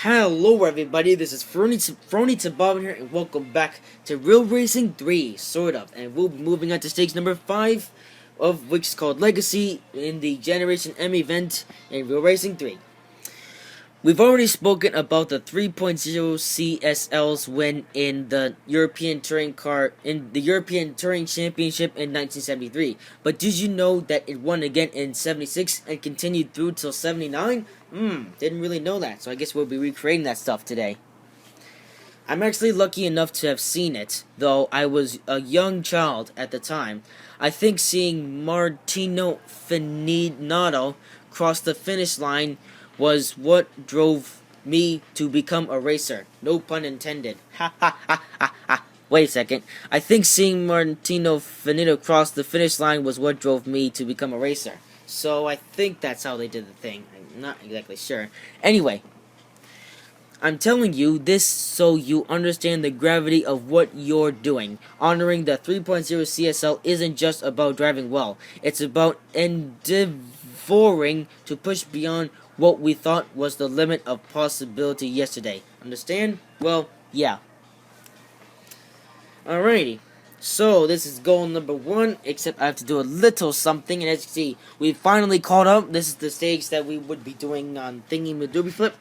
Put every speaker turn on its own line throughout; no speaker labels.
Hello everybody, this is Frony Bob here, and welcome back to Real Racing 3, sort of. And we'll be moving on to stage number 5, of which is called Legacy, in the Generation M event in Real Racing 3. We've already spoken about the 3.0 CSL's win in the European Touring Championship in 1973. But did you know that it won again in 76 and continued through till 79? Didn't really know that, so I guess we'll be recreating that stuff today. I'm actually lucky enough to have seen it, though I was a young child at the time. I think seeing Martino Fininato cross the finish line was what drove me to become a racer. No pun intended. Ha ha ha ha ha. Wait a second. I think seeing Martino Fininato cross the finish line was what drove me to become a racer. So I think that's how they did the thing. I'm not exactly sure. Anyway, I'm telling you this so you understand the gravity of what you're doing. Honoring the 3.0 CSL isn't just about driving well. It's about endeavoring to push beyond what we thought was the limit of possibility yesterday. Understand? Well, yeah. Alrighty. So, this is goal number 1, except I have to do a little something, and as you can see, we finally caught up. This is the stage that we would be doing on Thingy Madooby Flip.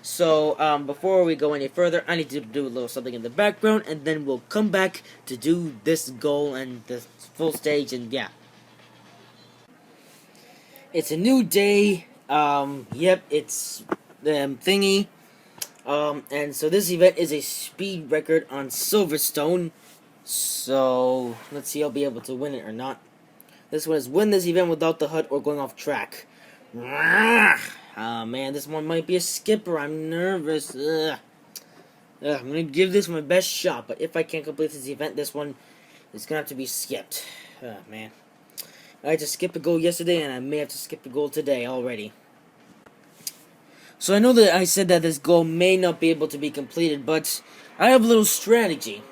So, before we go any further, I need to do a little something in the background, and then we'll come back to do this goal and the full stage, and yeah. It's a new day. Yep, it's Thingy. And so this event is a speed record on Silverstone. So, let's see, I'll be able to win it or not. This one is win this event without the HUD or going off track. Man, this one might be a skipper. I'm nervous. I'm gonna give this my best shot, but if I can't complete this event, this one is gonna have to be skipped. Man. I had to skip a goal yesterday, and I may have to skip a goal today already. So I know that I said that this goal may not be able to be completed, but I have a little strategy.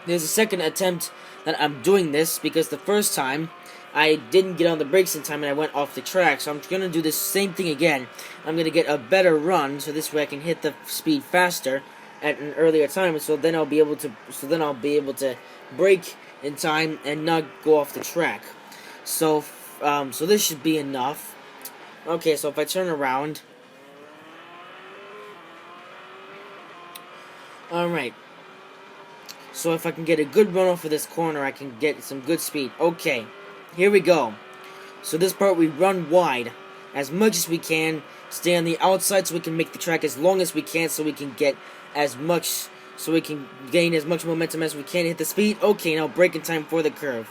There's a second attempt that I'm doing this, because the first time I didn't get on the brakes in time and I went off the track, so I'm going to do the same thing again. I'm going to get a better run, so this way I can hit the speed faster at an earlier time, so then I'll be able to brake in time and not go off the track. So this should be enough. Okay, so if I turn around. Alright. So if I can get a good run off of this corner, I can get some good speed. Okay, here we go. So this part we run wide as much as we can. Stay on the outside so we can make the track as long as we can, so we can get as much, so we can gain as much momentum as we can, hit the speed. Okay, now brake in time for the curve.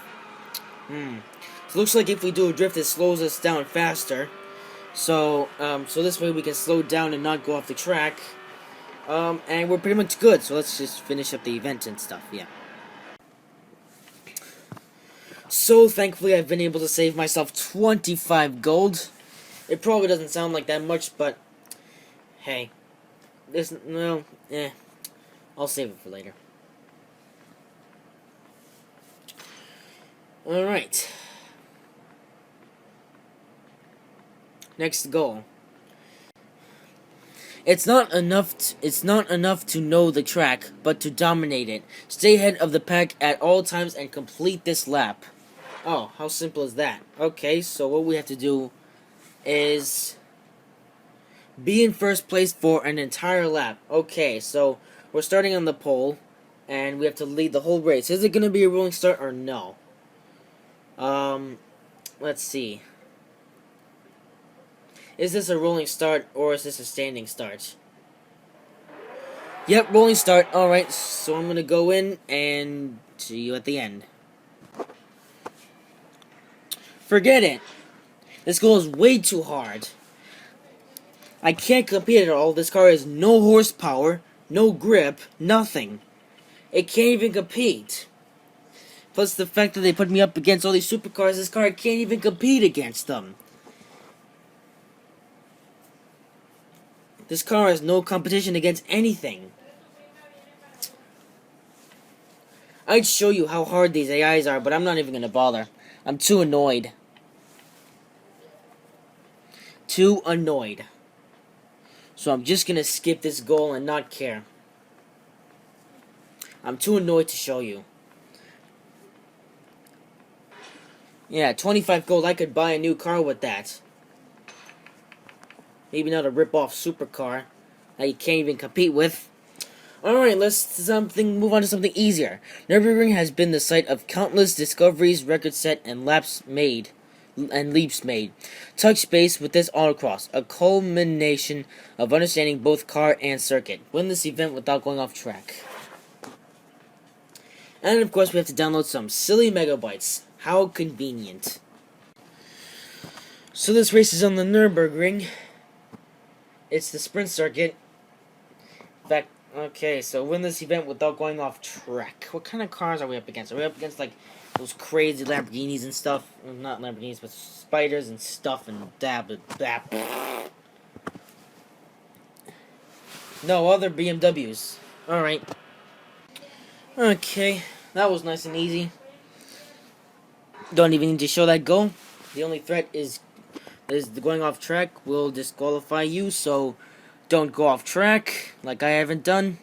So looks like if we do a drift, it slows us down faster. So this way we can slow down and not go off the track. And we're pretty much good, so let's just finish up the event and stuff, yeah. So, thankfully, I've been able to save myself 25 gold. It probably doesn't sound like that much, but, hey, I'll save it for later. Alright. Next goal. It's not enough to know the track, but to dominate it. Stay ahead of the pack at all times and complete this lap. Oh, how simple is that? Okay, so what we have to do is be in first place for an entire lap. Okay, so we're starting on the pole, and we have to lead the whole race. Is it going to be a rolling start or no? Let's see. Is this a rolling start, or is this a standing start? Yep, rolling start. Alright, so I'm going to go in and see you at the end. Forget it. This goal is way too hard. I can't compete at all. This car has no horsepower, no grip, nothing. It can't even compete. Plus the fact that they put me up against all these supercars, this car can't even compete against them. This car has no competition against anything. I'd show you how hard these AIs are, but I'm not even going to bother. I'm too annoyed. So I'm just gonna skip this goal and not care. I'm too annoyed to show you. Yeah, 25 gold. I could buy a new car with that. Maybe not a rip-off supercar that you can't even compete with. Alright, let's move on to something easier. Nürburgring has been the site of countless discoveries, records set, and leaps made. Touch base with this autocross, a culmination of understanding both car and circuit. Win this event without going off track. And of course we have to download some silly megabytes. How convenient. So this race is on the Nürburgring. It's the sprint circuit. In fact, okay, so win this event without going off track. What kind of cars are we up against? Are we up against like those crazy Lamborghinis and stuff? Well, not Lamborghinis, but spiders and stuff and dab. No, other BMWs. Alright. Okay, that was nice and easy. Don't even need to show that goal. The only threat is the going off track will disqualify you, so don't go off track like I haven't done.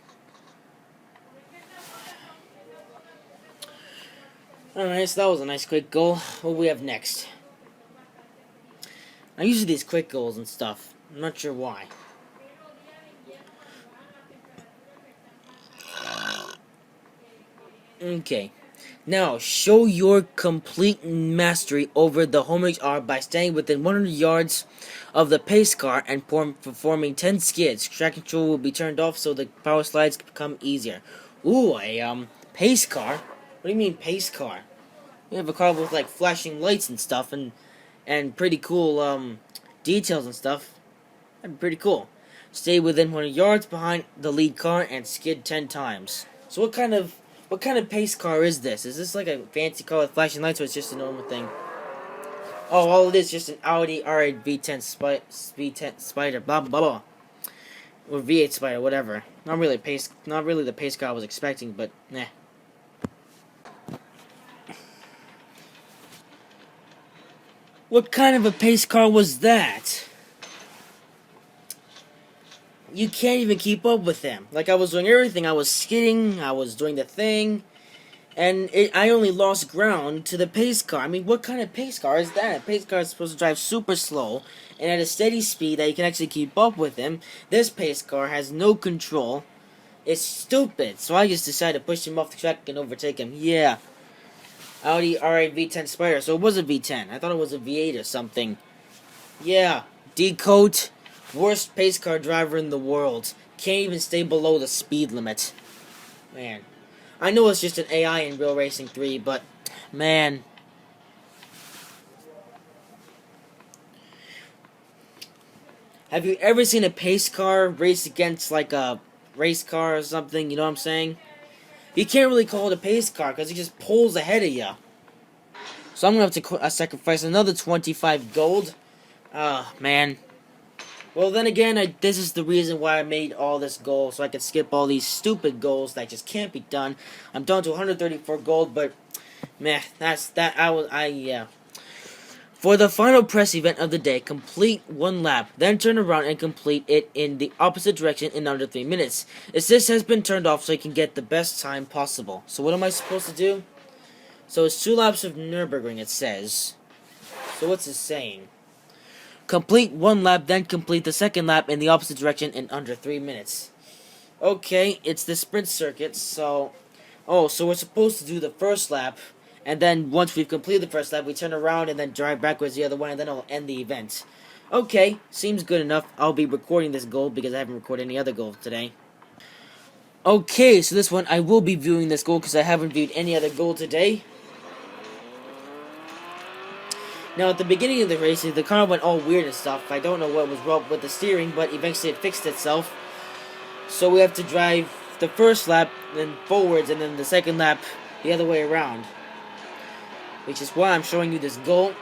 Alright, so that was a nice quick goal. What do we have next? I usually these quick goals and stuff. I'm not sure why. Okay. Now, show your complete mastery over the homage R by staying within 100 yards of the pace car and performing 10 skids. Track control will be turned off so the power slides become easier. Ooh, a pace car? What do you mean pace car? We have a car with like flashing lights and stuff and pretty cool details and stuff. That'd be pretty cool. Stay within 100 yards behind the lead car and skid 10 times. So what kind of pace car is this? Is this like a fancy car with flashing lights, or it's just a normal thing? Oh, all it is just an Audi R8 V10 Spider, blah blah blah, or V8 Spider, whatever. Not really the pace car I was expecting, but nah. What kind of a pace car was that? You can't even keep up with them. Like, I was doing everything. I was skidding, I was doing the thing, and I only lost ground to the pace car. I mean, what kind of pace car is that? A pace car is supposed to drive super slow and at a steady speed that you can actually keep up with him. This pace car has no control. It's stupid. So I just decided to push him off the track and overtake him. Yeah. Audi R8 V10 Spider. So it was a V10. I thought it was a V8 or something. Yeah. Decode. Worst pace car driver in the world. Can't even stay below the speed limit. Man. I know it's just an AI in Real Racing 3, but... man. Have you ever seen a pace car race against, like, a race car or something? You know what I'm saying? You can't really call it a pace car, because it just pulls ahead of you. So I'm going to have to sacrifice another 25 gold. Man. Well, then again, this is the reason why I made all this goal, so I could skip all these stupid goals that just can't be done. I'm down to 134 gold, but, meh, yeah. For the final press event of the day, complete one lap, then turn around and complete it in the opposite direction in under 3 minutes. Assist has been turned off so you can get the best time possible. So what am I supposed to do? So it's 2 laps of Nürburgring, it says. So what's it saying? Complete one lap, then complete the second lap in the opposite direction in under 3 minutes. Okay, it's the sprint circuit, so... oh, so we're supposed to do the first lap, and then once we've completed the first lap, we turn around and then drive backwards the other one, and then I'll end the event. Okay, seems good enough. I'll be recording this goal because I haven't recorded any other goals today. Okay, so this one, I will be viewing this goal because I haven't viewed any other goal today. Now, at the beginning of the race, the car went all weird and stuff. I don't know what was wrong with the steering, but eventually it fixed itself. So we have to drive the first lap, then forwards, and then the second lap the other way around. Which is why I'm showing you this goal.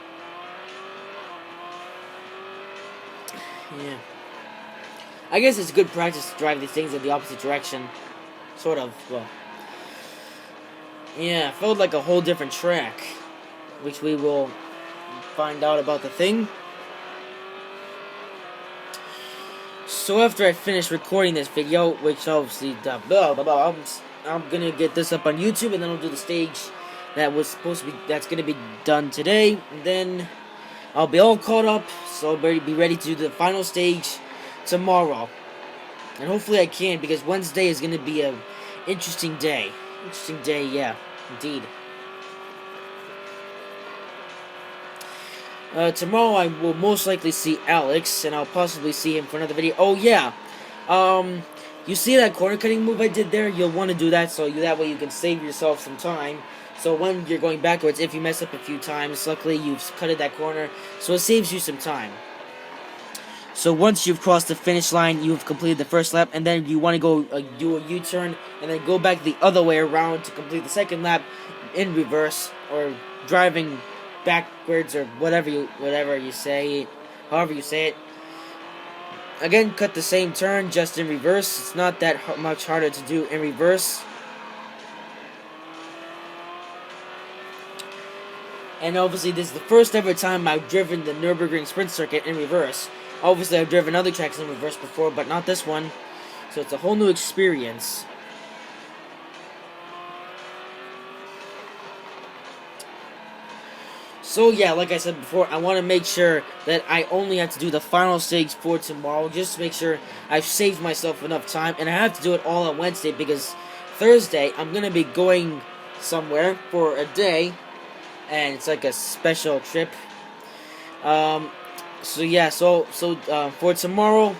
Yeah. I guess it's good practice to drive these things in the opposite direction. Sort of, well. Yeah, it felt like a whole different track. Which we will find out about the thing. So after I finish recording this video, which obviously I'm gonna get this up on YouTube, and then I'll do the stage that's gonna be done today. And then I'll be all caught up, so I'll be ready to do the final stage tomorrow. And hopefully I can, because Wednesday is gonna be a interesting day. Interesting day, yeah, indeed. Tomorrow I will most likely see Alex, and I'll possibly see him for another video. Oh yeah, you see that corner cutting move I did there? You'll want to do that, so that way you can save yourself some time. So when you're going backwards, if you mess up a few times, luckily you've cutted that corner, so it saves you some time. So once you've crossed the finish line, you've completed the first lap, and then you want to go do a U-turn, and then go back the other way around to complete the second lap in reverse, or driving backwards, or whatever you say, however you say it. Again, cut the same turn, just in reverse. It's not that much harder to do in reverse. And obviously, this is the first ever time I've driven the Nürburgring Sprint Circuit in reverse. Obviously, I've driven other tracks in reverse before, but not this one. So it's a whole new experience. So yeah, like I said before, I want to make sure that I only have to do the final stage for tomorrow, just to make sure I've saved myself enough time, and I have to do it all on Wednesday, because Thursday I'm going to be going somewhere for a day, and it's like a special trip. So yeah, so for tomorrow,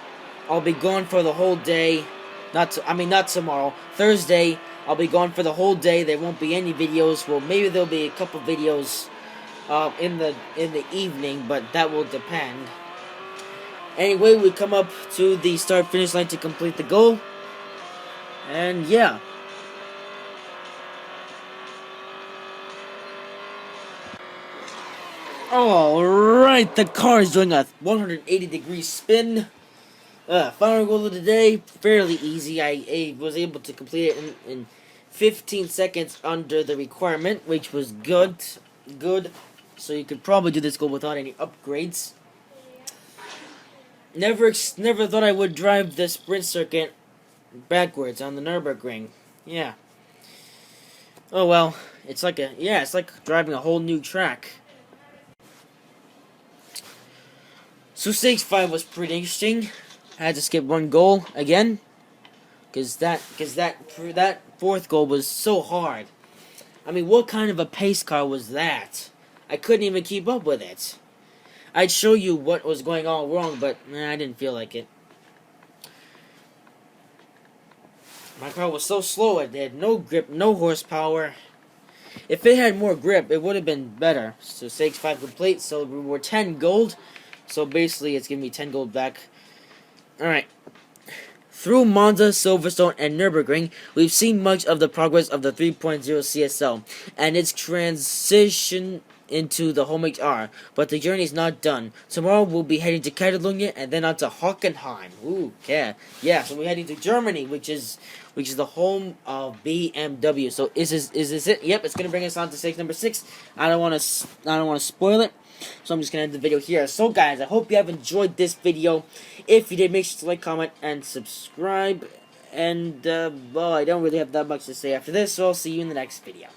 I'll be gone for the whole day. Not tomorrow, Thursday, I'll be gone for the whole day. There won't be any videos. Well, maybe there'll be a couple videos in the evening, but that will depend. Anyway, we come up to the start-finish line to complete the goal, and yeah. Alright, the car is doing a 180-degree spin. Final goal of the day, fairly easy. I was able to complete it in 15 seconds under the requirement, which was good. So you could probably do this goal without any upgrades. Never thought I would drive the sprint circuit backwards on the Nürburgring. Yeah. Oh well, it's like driving a whole new track. So stage 5 was pretty interesting. I had to skip one goal again, because that fourth goal was so hard. I mean, what kind of a pace car was that? I couldn't even keep up with it. I'd show you what was going on wrong, but I didn't feel like it. My car was so slow, it had no grip, no horsepower. If it had more grip, it would have been better. So stage 5 complete, so we were 10 gold. So basically, it's giving me 10 gold back. Alright. Through Monza, Silverstone, and Nürburgring, we've seen much of the progress of the 3.0 CSL and its transition into the home HR, but the journey is not done. Tomorrow we'll be heading to Catalonia and then on to Hockenheim. Ooh, yeah, so we're heading to Germany, which is the home of BMW. So is this it? Yep, it's gonna bring us on to stage number 6. I don't want to spoil it, so I'm just gonna end the video here. So guys, I hope you have enjoyed this video. If you did, make sure to like, comment, and subscribe. And well, I don't really have that much to say after this, so I'll see you in the next video.